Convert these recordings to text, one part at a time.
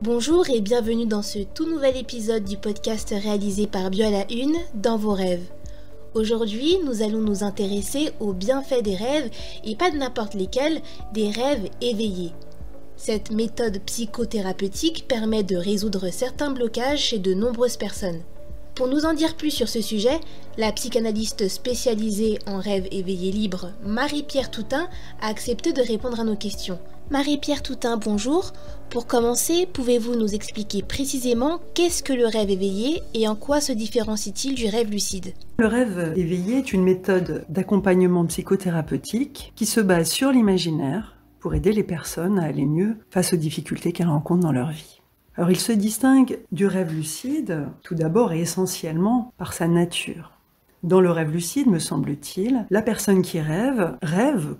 Bonjour et bienvenue dans ce tout nouvel épisode du podcast réalisé par Bio à la Une, Dans vos rêves. Aujourd'hui, nous allons nous intéresser aux bienfaits des rêves et pas de n'importe lesquels, des rêves éveillés. Cette méthode psychothérapeutique permet de résoudre certains blocages chez de nombreuses personnes. Pour nous en dire plus sur ce sujet, la psychanalyste spécialisée en rêves éveillés libres, Marie-Pierre Toutain, a accepté de répondre à nos questions. Marie-Pierre Toutain, bonjour. Pour commencer, pouvez-vous nous expliquer précisément qu'est-ce que le rêve éveillé et en quoi se différencie-t-il du rêve lucide ? Le rêve éveillé est une méthode d'accompagnement psychothérapeutique qui se base sur l'imaginaire pour aider les personnes à aller mieux face aux difficultés qu'elles rencontrent dans leur vie. Alors il se distingue du rêve lucide, tout d'abord et essentiellement par sa nature. Dans le rêve lucide, me semble-t-il, la personne qui rêve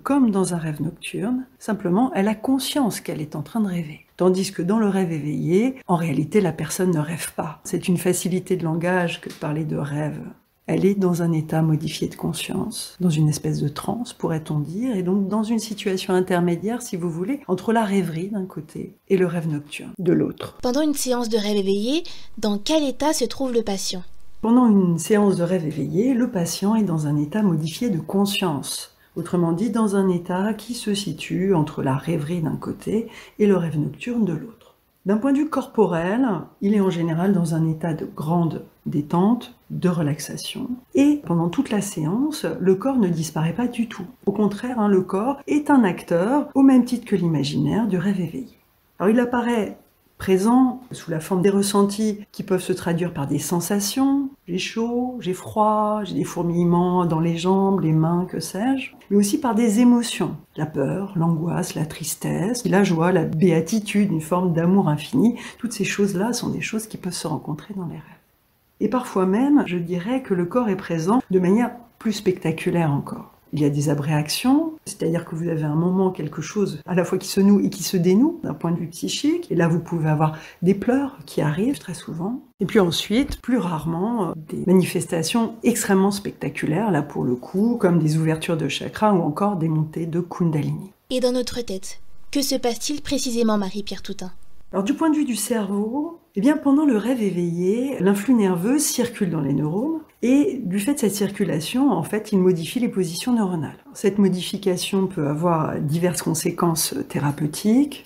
comme dans un rêve nocturne, simplement elle a conscience qu'elle est en train de rêver. Tandis que dans le rêve éveillé, en réalité la personne ne rêve pas. C'est une facilité de langage que de parler de rêve. Elle est dans un état modifié de conscience, dans une espèce de transe, pourrait-on dire, et donc dans une situation intermédiaire, si vous voulez, entre la rêverie d'un côté et le rêve nocturne de l'autre. Pendant une séance de rêve éveillé, dans quel état se trouve le patient ? Pendant une séance de rêve éveillé, le patient est dans un état modifié de conscience. Autrement dit, dans un état qui se situe entre la rêverie d'un côté et le rêve nocturne de l'autre. D'un point de vue corporel, il est en général dans un état de grande détente, de relaxation. Et pendant toute la séance, le corps ne disparaît pas du tout. Au contraire, le corps est un acteur, au même titre que l'imaginaire, du rêve éveillé. Alors il apparaît présent sous la forme des ressentis qui peuvent se traduire par des sensations. J'ai chaud, j'ai froid, j'ai des fourmillements dans les jambes, les mains, que sais-je. Mais aussi par des émotions. La peur, l'angoisse, la tristesse, la joie, la béatitude, une forme d'amour infini. Toutes ces choses-là sont des choses qui peuvent se rencontrer dans les rêves. Et parfois même, je dirais que le corps est présent de manière plus spectaculaire encore. Il y a des abréactions, c'est-à-dire que vous avez un moment quelque chose à la fois qui se noue et qui se dénoue d'un point de vue psychique. Et là, vous pouvez avoir des pleurs qui arrivent très souvent. Et puis ensuite, plus rarement, des manifestations extrêmement spectaculaires, là pour le coup, comme des ouvertures de chakras ou encore des montées de Kundalini. Et dans notre tête, que se passe-t-il précisément, Marie-Pierre Toutain ? Alors du point de vue du cerveau, pendant le rêve éveillé, l'influx nerveux circule dans les neurones et du fait de cette circulation, en fait, il modifie les positions neuronales. Cette modification peut avoir diverses conséquences thérapeutiques,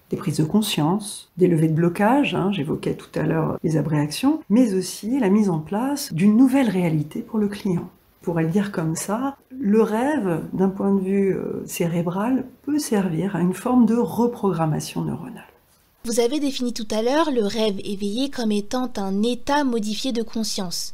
des prises de conscience, des levées de blocage, j'évoquais tout à l'heure les abréactions, mais aussi la mise en place d'une nouvelle réalité pour le client. On pourrait le dire comme ça, le rêve, d'un point de vue cérébral, peut servir à une forme de reprogrammation neuronale. Vous avez défini tout à l'heure le rêve éveillé comme étant un état modifié de conscience.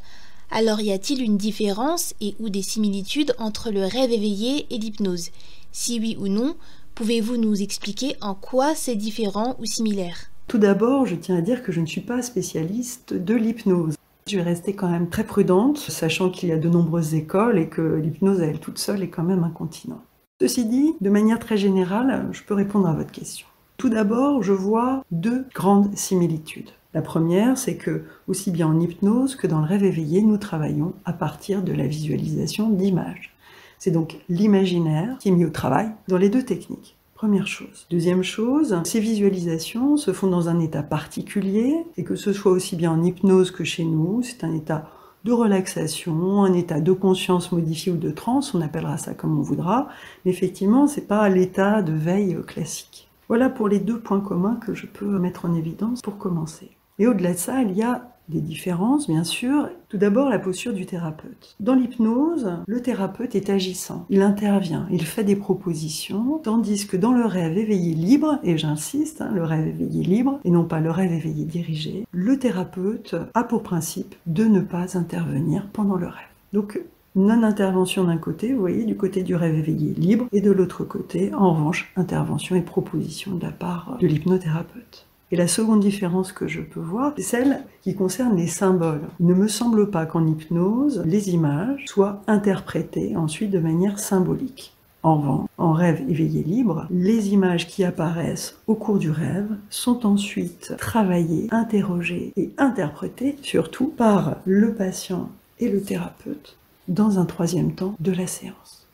Alors y a-t-il une différence et ou des similitudes entre le rêve éveillé et l'hypnose ? Si oui ou non, pouvez-vous nous expliquer en quoi c'est différent ou similaire ? Tout d'abord, je tiens à dire que je ne suis pas spécialiste de l'hypnose. Je vais rester quand même très prudente, sachant qu'il y a de nombreuses écoles et que l'hypnose à elle toute seule est quand même un continent. Ceci dit, de manière très générale, je peux répondre à votre question. Tout d'abord, je vois deux grandes similitudes. La première, c'est que, aussi bien en hypnose que dans le rêve éveillé, nous travaillons à partir de la visualisation d'images. C'est donc l'imaginaire qui est mis au travail dans les deux techniques. Première chose. Deuxième chose, ces visualisations se font dans un état particulier, et que ce soit aussi bien en hypnose que chez nous, c'est un état de relaxation, un état de conscience modifié ou de transe, on appellera ça comme on voudra, mais effectivement, c'est pas l'état de veille classique. Voilà pour les deux points communs que je peux mettre en évidence pour commencer. Et au-delà de ça, il y a des différences, bien sûr. Tout d'abord, la posture du thérapeute. Dans l'hypnose, le thérapeute est agissant, il intervient, il fait des propositions, tandis que dans le rêve éveillé libre, et j'insiste, le rêve éveillé libre, et non pas le rêve éveillé dirigé, le thérapeute a pour principe de ne pas intervenir pendant le rêve. Donc, non-intervention d'un côté, vous voyez, du côté du rêve éveillé libre, et de l'autre côté, en revanche, intervention et proposition de la part de l'hypnothérapeute. Et la seconde différence que je peux voir, c'est celle qui concerne les symboles. Il ne me semble pas qu'en hypnose, les images soient interprétées ensuite de manière symbolique. En revanche, en rêve éveillé libre, les images qui apparaissent au cours du rêve sont ensuite travaillées, interrogées et interprétées, surtout par le patient et le thérapeute, dans un troisième temps de la séance.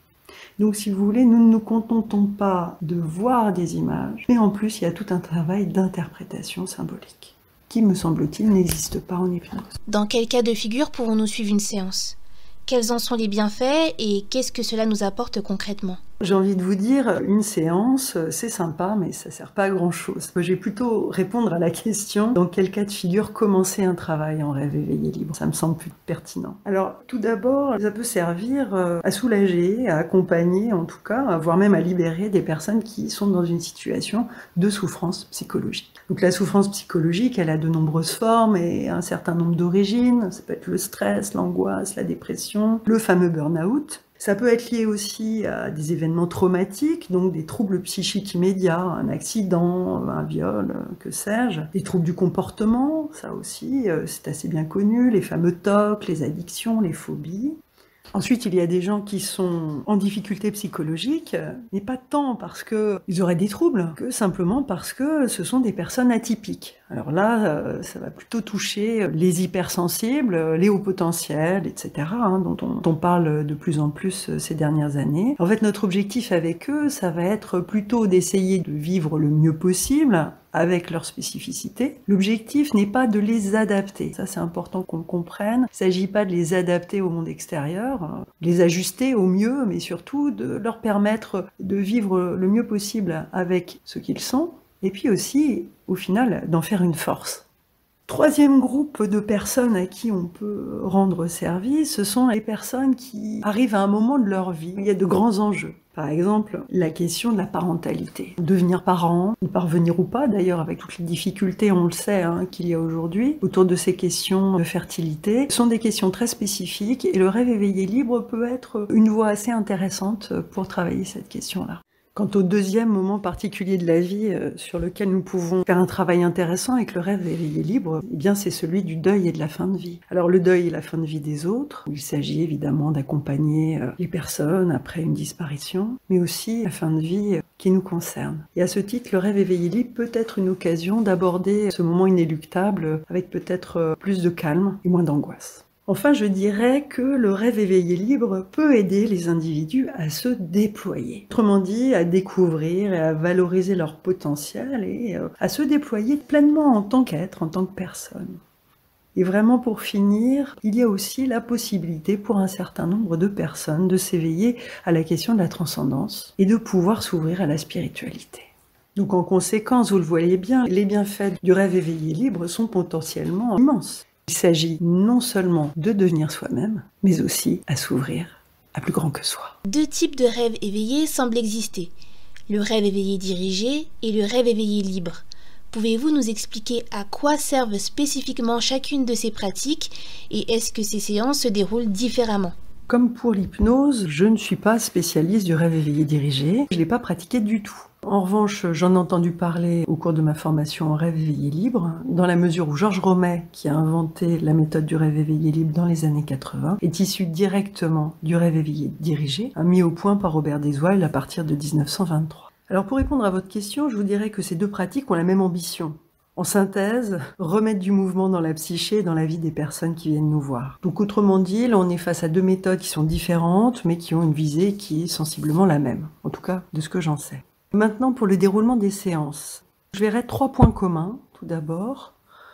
Donc si vous voulez, nous ne nous contentons pas de voir des images, mais en plus il y a tout un travail d'interprétation symbolique, qui me semble-t-il n'existe pas en hypnose. Dans quel cas de figure pouvons-nous suivre une séance ? Quels en sont les bienfaits et qu'est-ce que cela nous apporte concrètement ? J'ai envie de vous dire, une séance, c'est sympa, mais ça sert pas à grand-chose. Je vais plutôt répondre à la question, dans quel cas de figure commencer un travail en rêve éveillé libre ? Ça me semble plus pertinent. Alors, tout d'abord, ça peut servir à soulager, à accompagner, en tout cas, voire même à libérer des personnes qui sont dans une situation de souffrance psychologique. Donc la souffrance psychologique, elle a de nombreuses formes et un certain nombre d'origines. Ça peut être le stress, l'angoisse, la dépression, le fameux burn-out. Ça peut être lié aussi à des événements traumatiques, donc des troubles psychiques immédiats, un accident, un viol, que sais-je. Des troubles du comportement, ça aussi, c'est assez bien connu, les fameux TOC, les addictions, les phobies. Ensuite, il y a des gens qui sont en difficulté psychologique, mais pas tant parce qu'ils auraient des troubles, que simplement parce que ce sont des personnes atypiques. Alors là, ça va plutôt toucher les hypersensibles, les hauts potentiels, etc., dont on parle de plus en plus ces dernières années. En fait, notre objectif avec eux, ça va être plutôt d'essayer de vivre le mieux possible avec leurs spécificités. L'objectif n'est pas de les adapter. Ça, c'est important qu'on le comprenne. Il ne s'agit pas de les adapter au monde extérieur, les ajuster au mieux, mais surtout de leur permettre de vivre le mieux possible avec ce qu'ils sont, et puis aussi, au final, d'en faire une force. Troisième groupe de personnes à qui on peut rendre service, ce sont les personnes qui arrivent à un moment de leur vie où il y a de grands enjeux. Par exemple, la question de la parentalité. Devenir parent, y parvenir ou pas, d'ailleurs avec toutes les difficultés, on le sait, qu'il y a aujourd'hui, autour de ces questions de fertilité, ce sont des questions très spécifiques et le rêve éveillé libre peut être une voie assez intéressante pour travailler cette question-là. Quant au deuxième moment particulier de la vie sur lequel nous pouvons faire un travail intéressant avec le rêve éveillé libre, eh bien c'est celui du deuil et de la fin de vie. Alors le deuil et la fin de vie des autres, où il s'agit évidemment d'accompagner les personnes après une disparition, mais aussi la fin de vie qui nous concerne. Et à ce titre, le rêve éveillé libre peut être une occasion d'aborder ce moment inéluctable avec peut-être plus de calme et moins d'angoisse. Enfin, je dirais que le rêve éveillé libre peut aider les individus à se déployer. Autrement dit, à découvrir et à valoriser leur potentiel et à se déployer pleinement en tant qu'être, en tant que personne. Et vraiment pour finir, il y a aussi la possibilité pour un certain nombre de personnes de s'éveiller à la question de la transcendance et de pouvoir s'ouvrir à la spiritualité. Donc en conséquence, vous le voyez bien, les bienfaits du rêve éveillé libre sont potentiellement immenses. Il s'agit non seulement de devenir soi-même, mais aussi à s'ouvrir à plus grand que soi. Deux types de rêves éveillés semblent exister. Le rêve éveillé dirigé et le rêve éveillé libre. Pouvez-vous nous expliquer à quoi servent spécifiquement chacune de ces pratiques et est-ce que ces séances se déroulent différemment ? Comme pour l'hypnose, je ne suis pas spécialiste du rêve éveillé dirigé. Je ne l'ai pas pratiqué du tout. En revanche, j'en ai entendu parler au cours de ma formation en rêve éveillé libre, dans la mesure où Georges Romet, qui a inventé la méthode du rêve éveillé libre dans les années 80, est issu directement du rêve éveillé dirigé, mis au point par Robert Desouailles à partir de 1923. Alors pour répondre à votre question, je vous dirais que ces deux pratiques ont la même ambition. En synthèse, remettre du mouvement dans la psyché et dans la vie des personnes qui viennent nous voir. Donc autrement dit, là on est face à deux méthodes qui sont différentes, mais qui ont une visée qui est sensiblement la même, en tout cas de ce que j'en sais. Maintenant, pour le déroulement des séances, je verrai 3 points communs. Tout d'abord,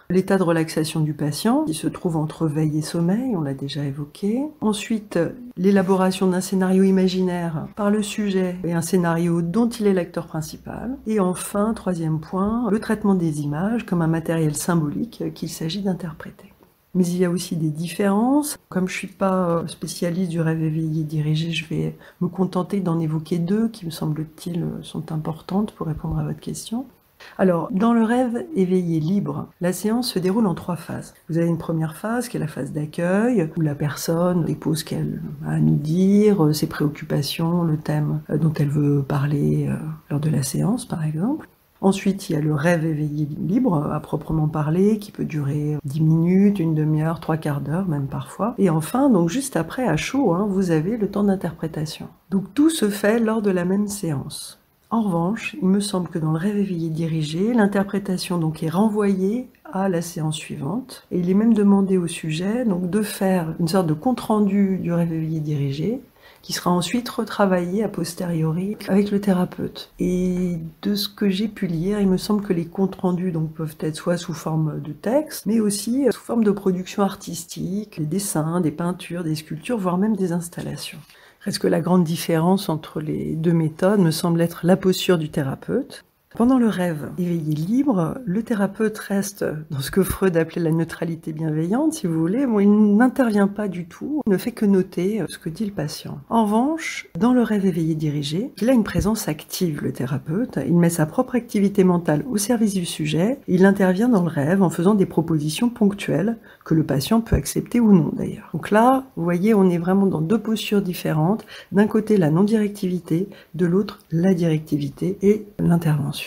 l'état de relaxation du patient, qui se trouve entre veille et sommeil, on l'a déjà évoqué. Ensuite, l'élaboration d'un scénario imaginaire par le sujet et un scénario dont il est l'acteur principal. Et enfin, 3e point, le traitement des images comme un matériel symbolique qu'il s'agit d'interpréter. Mais il y a aussi des différences. Comme je ne suis pas spécialiste du rêve éveillé dirigé, je vais me contenter d'en évoquer 2 qui, me semble-t-il, sont importantes pour répondre à votre question. Alors, dans le rêve éveillé libre, la séance se déroule en 3 phases. Vous avez une première phase qui est la phase d'accueil, où la personne dépose ce qu'elle a à nous dire, ses préoccupations, le thème dont elle veut parler lors de la séance, par exemple. Ensuite, il y a le rêve éveillé libre, à proprement parler, qui peut durer 10 minutes, une demi-heure, 3/4 d'heure, même parfois. Et enfin, donc juste après, à chaud, vous avez le temps d'interprétation. Donc tout se fait lors de la même séance. En revanche, il me semble que dans le rêve éveillé dirigé, l'interprétation donc est renvoyée à la séance suivante. Et il est même demandé au sujet donc de faire une sorte de compte-rendu du rêve éveillé dirigé qui sera ensuite retravaillé a posteriori avec le thérapeute. Et de ce que j'ai pu lire, il me semble que les comptes rendus donc, peuvent être soit sous forme de texte, mais aussi sous forme de production artistique, des dessins, des peintures, des sculptures, voire même des installations. Reste que la grande différence entre les deux méthodes me semble être la posture du thérapeute. Pendant le rêve éveillé libre, le thérapeute reste dans ce que Freud appelait la neutralité bienveillante, si vous voulez. Bon, il n'intervient pas du tout, il ne fait que noter ce que dit le patient. En revanche, dans le rêve éveillé dirigé, il a une présence active, le thérapeute. Il met sa propre activité mentale au service du sujet. Il intervient dans le rêve en faisant des propositions ponctuelles que le patient peut accepter ou non, d'ailleurs. Donc là, vous voyez, on est vraiment dans deux postures différentes. D'un côté, la non-directivité, de l'autre, la directivité et l'intervention.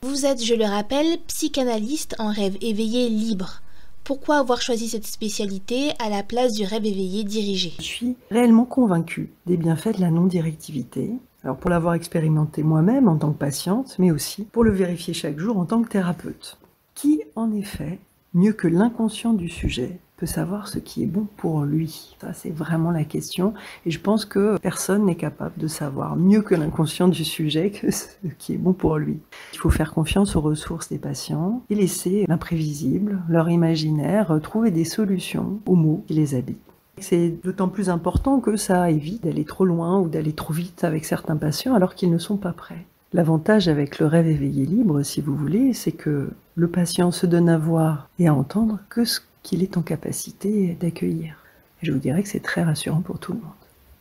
Vous êtes, je le rappelle, psychanalyste en rêve éveillé libre. Pourquoi avoir choisi cette spécialité à la place du rêve éveillé dirigé? Je suis réellement convaincue des bienfaits de la non-directivité. Alors pour l'avoir expérimenté moi-même en tant que patiente, mais aussi pour le vérifier chaque jour en tant que thérapeute. Qui, en effet, mieux que l'inconscient du sujet, peut savoir ce qui est bon pour lui? Ça, c'est vraiment la question. Et je pense que personne n'est capable de savoir mieux que l'inconscient du sujet que ce qui est bon pour lui. Il faut faire confiance aux ressources des patients et laisser l'imprévisible, leur imaginaire, trouver des solutions aux maux qui les habitent. C'est d'autant plus important que ça évite d'aller trop loin ou d'aller trop vite avec certains patients alors qu'ils ne sont pas prêts. L'avantage avec le rêve éveillé libre, si vous voulez, c'est que le patient se donne à voir et à entendre que ce qu'il est en capacité d'accueillir. Et je vous dirais que c'est très rassurant pour tout le monde.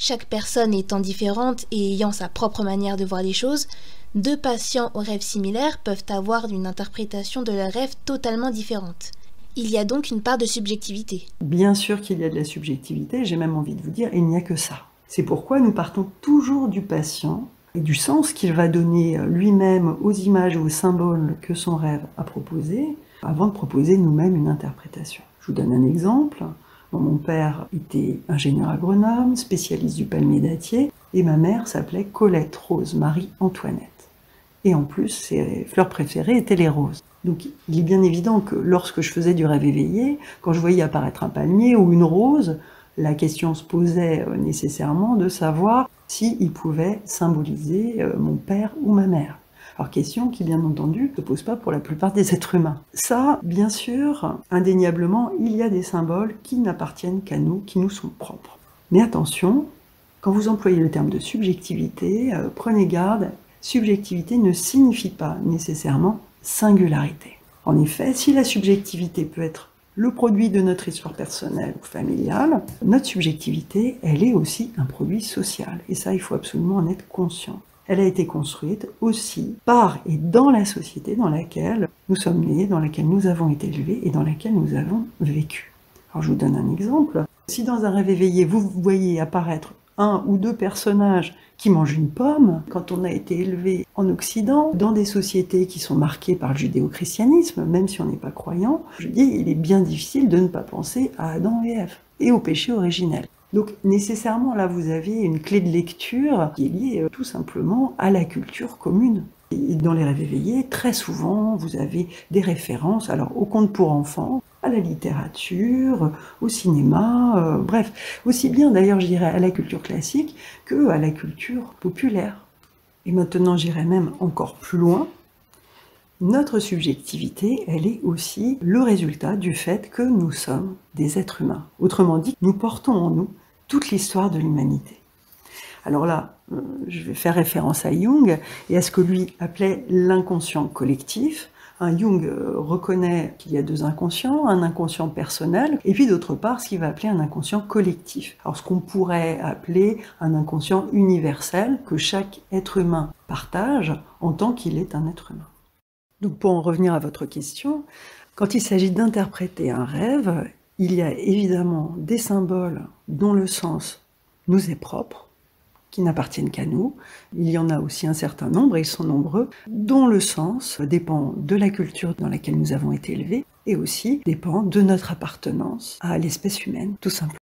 Chaque personne étant différente et ayant sa propre manière de voir les choses, deux patients aux rêves similaires peuvent avoir une interprétation de leur rêve totalement différente. Il y a donc une part de subjectivité. Bien sûr qu'il y a de la subjectivité, j'ai même envie de vous dire, il n'y a que ça. C'est pourquoi nous partons toujours du patient et du sens qu'il va donner lui-même aux images ou aux symboles que son rêve a proposés, avant de proposer nous-mêmes une interprétation. Je vous donne un exemple. Mon père était ingénieur agronome, spécialiste du palmier dattier, et ma mère s'appelait Colette Rose Marie Antoinette. Et en plus, ses fleurs préférées étaient les roses. Donc il est bien évident que lorsque je faisais du rêve éveillé, quand je voyais apparaître un palmier ou une rose, la question se posait nécessairement de savoir s'il pouvait symboliser mon père ou ma mère. Alors question qui, bien entendu, ne se pose pas pour la plupart des êtres humains. Ça, bien sûr, indéniablement, il y a des symboles qui n'appartiennent qu'à nous, qui nous sont propres. Mais attention, quand vous employez le terme de subjectivité, prenez garde, subjectivité ne signifie pas nécessairement singularité. En effet, si la subjectivité peut être le produit de notre histoire personnelle ou familiale, notre subjectivité, elle est aussi un produit social. Et ça, il faut absolument en être conscient. Elle a été construite aussi par et dans la société dans laquelle nous sommes nés, dans laquelle nous avons été élevés et dans laquelle nous avons vécu. Alors je vous donne un exemple. Si dans un rêve éveillé, vous voyez apparaître un ou deux personnages qui mangent une pomme, quand on a été élevé en Occident, dans des sociétés qui sont marquées par le judéo-christianisme, même si on n'est pas croyant, je dis, il est bien difficile de ne pas penser à Adam et Ève et au péché originel. Donc nécessairement là vous avez une clé de lecture qui est liée tout simplement à la culture commune. Et dans les rêves éveillés, très souvent vous avez des références alors aux contes pour enfants, à la littérature, au cinéma, bref, aussi bien d'ailleurs je dirais à la culture classique que à la culture populaire. Et maintenant j'irai même encore plus loin. Notre subjectivité, elle est aussi le résultat du fait que nous sommes des êtres humains. Autrement dit, nous portons en nous toute l'histoire de l'humanité. Alors là, je vais faire référence à Jung et à ce que lui appelait l'inconscient collectif. Jung reconnaît qu'il y a deux inconscients, un inconscient personnel et puis d'autre part ce qu'il va appeler un inconscient collectif. Alors ce qu'on pourrait appeler un inconscient universel que chaque être humain partage en tant qu'il est un être humain. Donc pour en revenir à votre question, quand il s'agit d'interpréter un rêve, il y a évidemment des symboles dont le sens nous est propre, qui n'appartiennent qu'à nous. Il y en a aussi un certain nombre, et ils sont nombreux, dont le sens dépend de la culture dans laquelle nous avons été élevés, et aussi dépend de notre appartenance à l'espèce humaine, tout simplement.